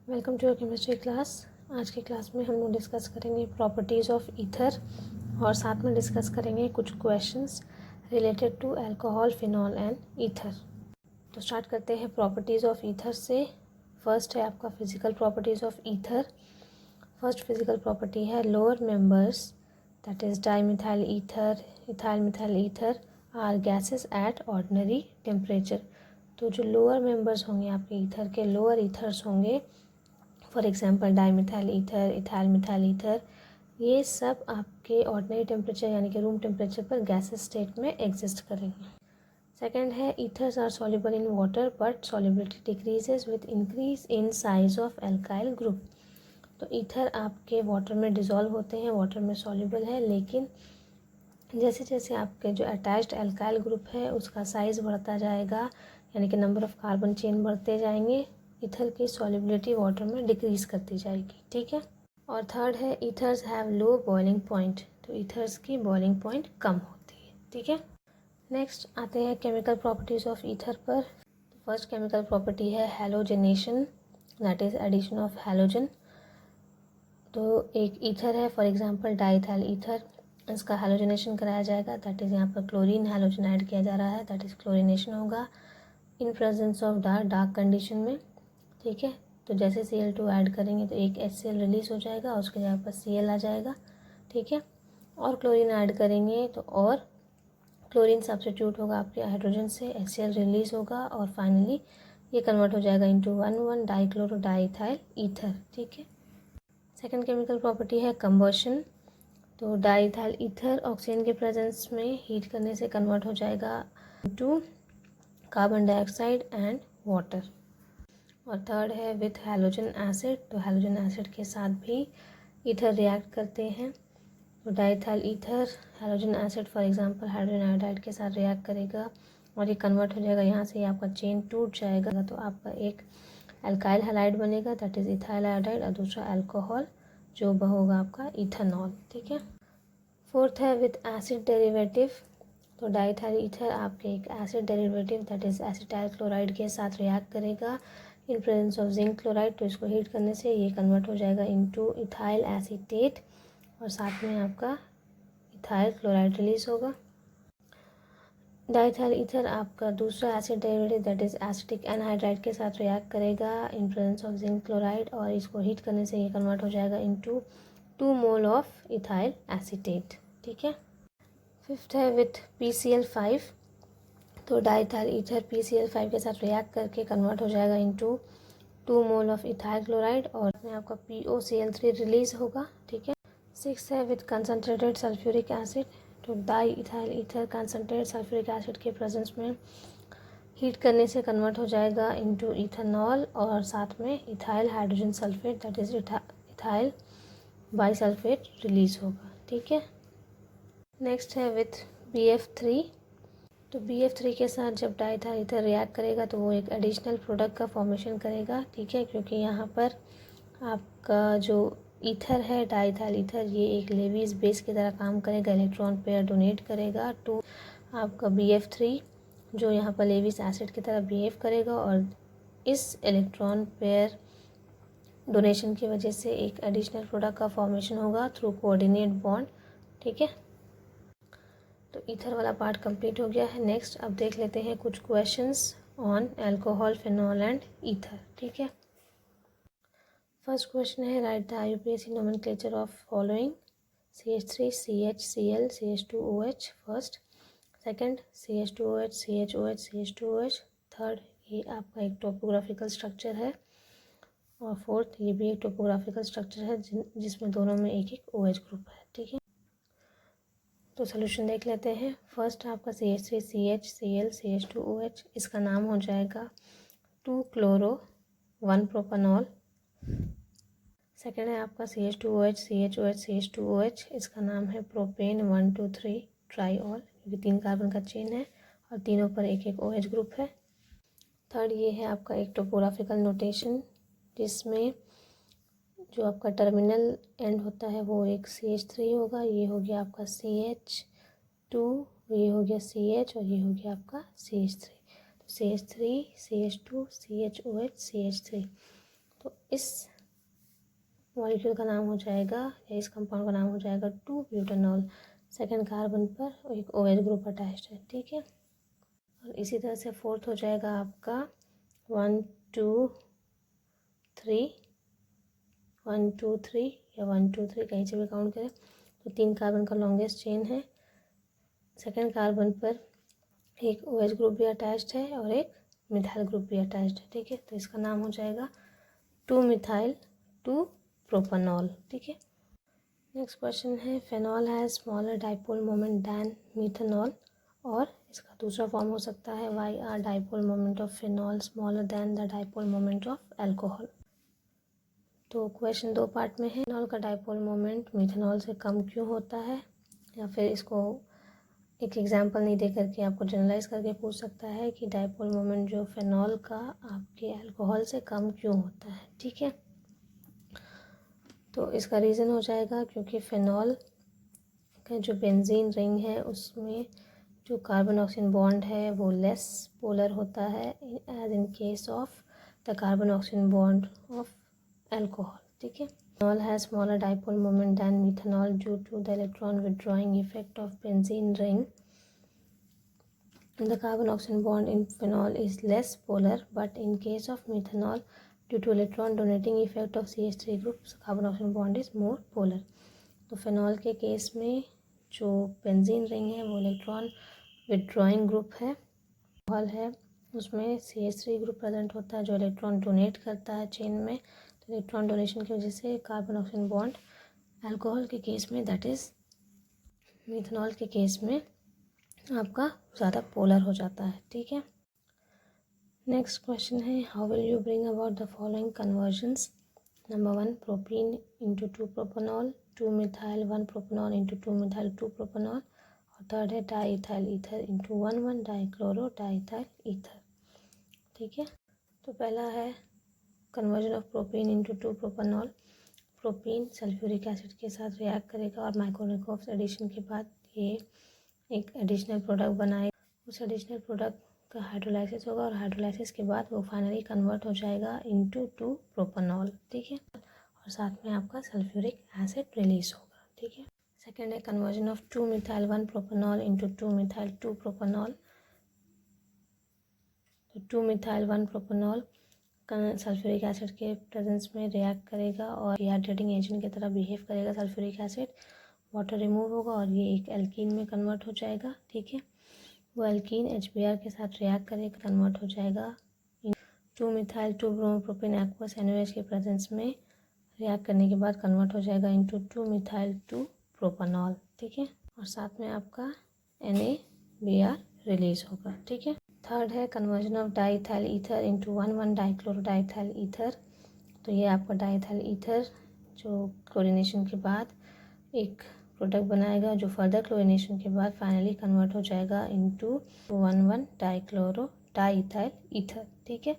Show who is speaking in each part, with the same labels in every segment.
Speaker 1: Welcome to your chemistry class. आज की class में हम लोग डिस्कस करेंगे प्रॉपर्टीज़ ऑफ ईथर और साथ में डिस्कस करेंगे कुछ questions related to alcohol, phenol and ether. तो स्टार्ट करते हैं प्रॉपर्टीज़ ऑफ ईथर से। फर्स्ट है आपका physical properties of ether. First physical property है lower members that is dimethyl ether, ethyl methyl ether are gases at ordinary temperature. तो जो lower members होंगे आपके ईथर के, लोअर ईथर्स होंगे, for example dimethyl ether, ethyl methyl ether, ये सब आपके ऑर्डिनरी टेम्परेचर यानी कि रूम टेम्परेचर पर गैसेस स्टेट में एग्जिस्ट करेंगे। सेकेंड है ethers are soluble in water but solubility decreases with increase in size of alkyl group. तो ईथर आपके वाटर में डिज़ोल्व होते हैं, वाटर में सॉल्युबल है, लेकिन जैसे जैसे आपके जो अटैच्ड एल्काइल ग्रुप है उसका साइज़ बढ़ता जाएगा यानी कि नंबर ऑफ़ कार्बन चेन बढ़ते जाएंगे, ईथर की सॉल्युबिलिटी वाटर में डिक्रीज़ करती जाएगी। ठीक है। और थर्ड है ethers have low boiling point. तो ईथर्स की बॉइलिंग पॉइंट कम होती है। ठीक है। नेक्स्ट आते हैं केमिकल प्रॉपर्टीज़ ऑफ ईथर पर। फर्स्ट केमिकल प्रॉपर्टी है halogenation, that is addition of halogen. तो एक ईथर है, फॉर एग्जांपल डाईइथाइल ईथर, इसका हैलोजनेशन कराया जाएगा, दैट इज़ यहाँ पर क्लोरीन हैलोजन ऐड किया जा रहा है, दैट इज़ क्लोरीनेशन होगा in presence of dark condition में। ठीक है। तो जैसे Cl2 ऐड करेंगे तो एक HCl रिलीज़ हो जाएगा और उसके जगह पर Cl आ जाएगा। ठीक है। और क्लोरीन ऐड करेंगे तो और क्लोरीन सब्स्टिट्यूट होगा आपके हाइड्रोजन से, HCl रिलीज़ होगा और फाइनली ये कन्वर्ट हो जाएगा इंटू 1,1 डाईक्लोरो डाईइथाइल ईथर। ठीक है। सेकेंड केमिकल प्रॉपर्टी है कंबशन। तो डाईइथाइल ईथर ऑक्सीजन के प्रेजेंस में हीट करने से कन्वर्ट हो जाएगा into carbon dioxide and water. और थर्ड है विथ हैलोजन एसिड। तो हैलोजन एसिड के साथ भी ईथर रिएक्ट करते हैं। तो diethyl ether halogen acid for example hydrogen iodide के साथ रिएक्ट करेगा और ये कन्वर्ट हो जाएगा, यहाँ से आपका चेन टूट जाएगा तो आपका एक एल्काइल हैलाइड बनेगा, दैट इज़ इथाइल आयोडाइड, और दूसरा अल्कोहल जो होगा आपका इथेनॉल। ठीक है। फोर्थ है विथ एसिड डेरिवेटिव। तो डाईइथाइल ईथर आपके एक acid derivative that is acetyl chloride के साथ रिएक्ट करेगा in presence of zinc chloride. तो इसको हीट करने से ये कन्वर्ट हो जाएगा इनटू इथाइल एसीटेट और साथ में आपका इथाइल क्लोराइड रिलीज़ होगा। डाईइथाइल ईथर आपका दूसरा acid derivative that is acetic anhydride के साथ रिएक्ट करेगा in presence of zinc chloride और इसको हीट करने से ये कन्वर्ट हो जाएगा into 2 mole of ethyl acetate. ठीक है। फिफ्थ है विथ PCl5। तो डाईइथाइल ईथर PCl5 के साथ रिएक्ट करके कन्वर्ट हो जाएगा into 2 mole of ethyl chloride और में आपका POCl3 रिलीज होगा। ठीक है। सिक्स है विथ कंसनट्रेटेड सल्फ्यूरिक एसिड। तो diethyl ether concentrated sulphuric acid के प्रेजेंस में हीट करने से कन्वर्ट हो जाएगा इनटू इथेनॉल और साथ में ethyl hydrogen sulphate that is ethyl bisulphate release होगा। ठीक है। नेक्स्ट है विथ BF3। तो BF3 के साथ जब डाईइथाइल ईथर रिएक्ट करेगा तो वो एक एडिशनल प्रोडक्ट का फॉर्मेशन करेगा। ठीक है। क्योंकि यहाँ पर आपका जो ईथर है डाईइथाइल ईथर, ये एक लेविस बेस की तरह काम करेगा, इलेक्ट्रॉन पेयर डोनेट करेगा टू आपका BF3 जो यहाँ पर लेविस एसिड की तरह बिहेव करेगा और इस इलेक्ट्रॉन पेयर डोनेशन की वजह से एक एडिशनल प्रोडक्ट का फॉर्मेशन होगा थ्रू कोऑर्डिनेट बॉन्ड। ठीक है। तो ईथर वाला पार्ट कंप्लीट हो गया है। नेक्स्ट अब देख लेते हैं कुछ questions on alcohol, phenol and ether. ठीक है। फर्स्ट क्वेश्चन है right the IUPAC nomenclature of following CH3 CH Cl CH2OH first, second CH2OH CHOH CH2OH, third ये आपका एक टोपोग्राफिकल स्ट्रक्चर है और फोर्थ ये भी एक टोपोग्राफिकल स्ट्रक्चर है जिसमें दोनों में एक एक OH ग्रुप है। ठीक है। तो सोल्यूशन देख लेते हैं। फर्स्ट आपका CH3 CH Cl CH2OH, इसका नाम हो जाएगा 2-क्लोरो 1-प्रोपानॉल। सेकेंड है आपका CH2OH CHOH CH2OH, इसका नाम है प्रोपेन 1,2,3 ट्राईऑल, क्योंकि 3 कार्बन का चेन है और तीनों पर एक एक OH ग्रुप है। थर्ड ये है आपका एक टोपोग्राफिकल नोटेशन जिसमें जो आपका टर्मिनल एंड होता है वो एक CH3 होगा, ये हो गया आपका CH2, ये हो गया CH और ये हो गया आपका CH3। तो CH3 CH2 CHOH CH3। तो इस मॉलिक्यूल का नाम हो जाएगा या इस कंपाउंड का नाम हो जाएगा 2-ब्यूटानॉल। सेकेंड कार्बन पर एक OH ग्रुप अटैच्ड है, ठीक है। और इसी तरह से फोर्थ हो जाएगा आपका 1 2 3 1 2 3 या 1 2 3 कहीं से भी काउंट करें तो 3 कार्बन का लॉन्गेस्ट चेन है। सेकेंड कार्बन पर एक OH ग्रुप भी अटैच्ड है और एक मिथाइल ग्रुप भी अटैच्ड है, ठीक है। तो इसका नाम हो जाएगा 2-मिथाइल 2-प्रोपानॉल, ठीक है। नेक्स्ट क्वेश्चन है phenol has smaller dipole moment than methanol, और इसका दूसरा फॉर्म हो सकता है why are dipole moment of phenol smaller than the dipole moment of alcohol. तो क्वेश्चन 2 पार्ट में है। फेनॉल का डाइपोल मोमेंट मिथेनॉल से कम क्यों होता है, या फिर इसको एक एग्जांपल नहीं दे करके आपको जनरलाइज करके पूछ सकता है कि डाइपोल मोमेंट जो फेनॉल का आपके अल्कोहल से कम क्यों होता है, ठीक है। तो इसका रीज़न हो जाएगा क्योंकि फेनॉल का जो बेंजीन रिंग है उसमें जो कार्बन ऑक्सीजन बॉन्ड है वो लेस पोलर होता है as in case of the carbon oxygen bond of alcohol, ठीक है। Phenol has smaller dipole moment than methanol due to the electron withdrawing effect of benzene ring. The carbon oxygen bond in phenol is less polar, but in case of methanol, due to electron donating effect of CH3 group, carbon oxygen bond is more polar. तो phenol के case में जो benzene ring है वो electron withdrawing group है, hall है, उसमें CH3 group present होता है जो इलेक्ट्रॉन डोनेट करता है चेन में। तो इलेक्ट्रॉन डोनेशन की वजह से कार्बन ऑक्सीजन बॉन्ड अल्कोहल के केस में, दैट इज़ मिथेनॉल के केस में, आपका ज़्यादा पोलर हो जाता है, ठीक है। नेक्स्ट क्वेश्चन है how will you bring about the following conversions. Number 1 propene into two propanol, two methyl one propanol into two methyl two propanol, और थर्ड है diethyl ether into one one dichloro diethyl ether, ठीक है। तो पहला है conversion of propene into two propanol. Propene sulphuric acid के साथ react करेगा और माइक्रोनिकोव्स एडिशन के बाद ये एक एडिशनल प्रोडक्ट बनाएगा। उस एडिशनल प्रोडक्ट का हाइड्रोलाइसिस होगा और हाइड्रोलाइसिस के बाद वो फाइनली कन्वर्ट हो जाएगा इनटू 2-प्रोपानॉल, ठीक है। और साथ में आपका सल्फ्यूरिक एसिड रिलीज होगा, ठीक है। सेकेंड है conversion of 2-मिथाइल one propanol into two methyl 2-प्रोपानॉल। तो 2-मिथाइल 1-प्रोपानॉल सल्फ्यूरिक एसिड के प्रेजेंस में रिएक्ट करेगा और डिहाइड्रेटिंग एजेंट की तरह बिहेव करेगा सल्फ्यूरिक एसिड, वाटर रिमूव होगा और ये एक एल्कीन में कन्वर्ट हो जाएगा, ठीक है। वो एल्कीन HBr के साथ रिएक्ट करेगा, कन्वर्ट हो जाएगा 2-मिथाइल 2-ब्रोमोप्रोपेन एक्वस NaOH के प्रेजेंस में रिएक्ट करने के बाद कन्वर्ट हो जाएगा इंटू 2-मिथाइल 2-प्रोपानॉल, ठीक है। और साथ में आपका NaBr रिलीज होगा, ठीक है। थर्ड है conversion of diethyl ether into one one dichloro diethyl ether. तो ये आपका डाईइथाइल ईथर जो क्लोरीनेशन के बाद एक प्रोडक्ट बनाएगा जो फर्दर क्लोरीनेशन के बाद फाइनली कन्वर्ट हो जाएगा इनटू 1,1-डाईक्लोरो डाईइथाइल ईथर, ठीक है।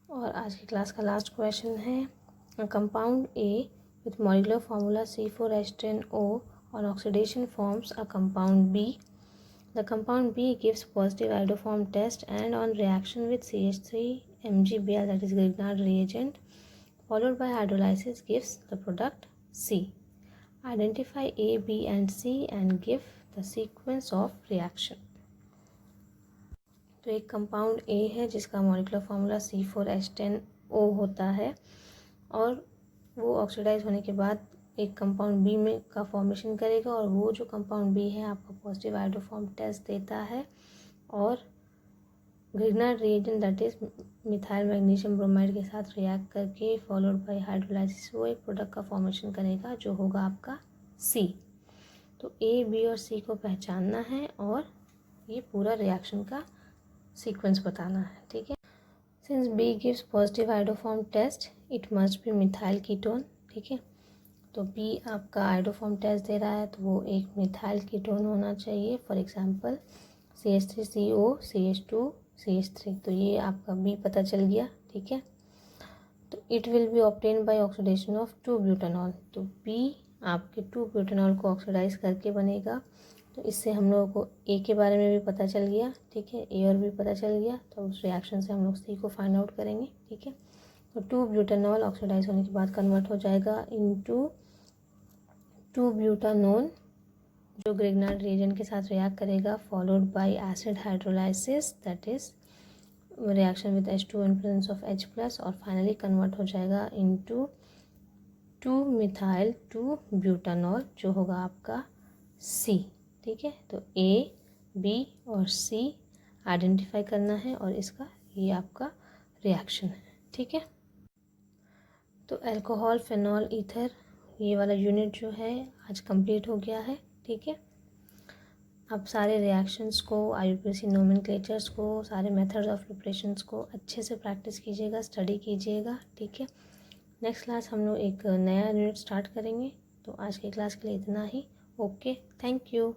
Speaker 1: और आज की क्लास का लास्ट क्वेश्चन है compound A with molecular formula C4H10O on oxidation forms a compound B. The compound B gives positive iodoform test and on reaction with CH3 MgBr, that is Grignard reagent, followed by hydrolysis gives the product C. Identify A, B and C and give the sequence of reaction. तो एक compound A है जिसका molecular formula C4H10O होता है और वो oxidise होने के बाद एक कंपाउंड बी में का फॉर्मेशन करेगा और वो जो कंपाउंड बी है आपका पॉजिटिव आयोडोफॉर्म टेस्ट देता है और Grignard reagent that is methyl magnesium bromide के साथ रिएक्ट करके फॉलोड बाय हाइड्रोलाइसिस वो एक प्रोडक्ट का फॉर्मेशन करेगा जो होगा आपका सी। तो ए, बी और सी को पहचानना है और ये पूरा रिएक्शन का सीक्वेंस बताना है, ठीक है। Since B gives positive iodoform test it must be methyl ketone, ठीक है। तो बी आपका आयोडोफॉर्म टेस्ट दे रहा है तो वो एक मिथाइल कीटोन होना चाहिए, for example CH3CO CH2 CH3। तो ये आपका बी पता चल गया, ठीक है। तो it will be obtain by oxidation of two butanol. तो बी आपके 2-ब्यूटानॉल को ऑक्सीडाइज करके बनेगा। तो इससे हम लोगों को ए के बारे में भी पता चल गया, ठीक है, ए और बी पता चल गया। तो उस रिएक्शन से हम लोग सी को फाइंड आउट करेंगे, ठीक है। तो 2 ब्यूटानॉल ऑक्सीडाइज होने के बाद कन्वर्ट हो जाएगा इनटू 2 ब्यूटानोन, जो ग्रिग्नार्ड रिएजेंट के साथ रिएक्ट करेगा, followed by acid hydrolysis, that is reaction with H2 in presence of H+, और फाइनली कन्वर्ट हो जाएगा इनटू 2 मिथाइल 2 ब्यूटानॉल, जो होगा आपका C। ठीक है, तो A, B और C आइडेंटिफाई करना है और इसका ये आपका रिएक्शन है। ठीक है, तो अल्कोहल फिनॉल ईथर ये वाला यूनिट जो है आज कंप्लीट हो गया है। ठीक है, अब सारे रिएक्शंस को, IUPAC नोमेनक्लेचर्स को, सारे मेथड्स ऑफ प्रिपरेशंस को अच्छे से प्रैक्टिस कीजिएगा, स्टडी कीजिएगा। ठीक है, नेक्स्ट क्लास हम लोग एक नया यूनिट स्टार्ट करेंगे। तो आज की क्लास के लिए इतना ही। Okay, thank you.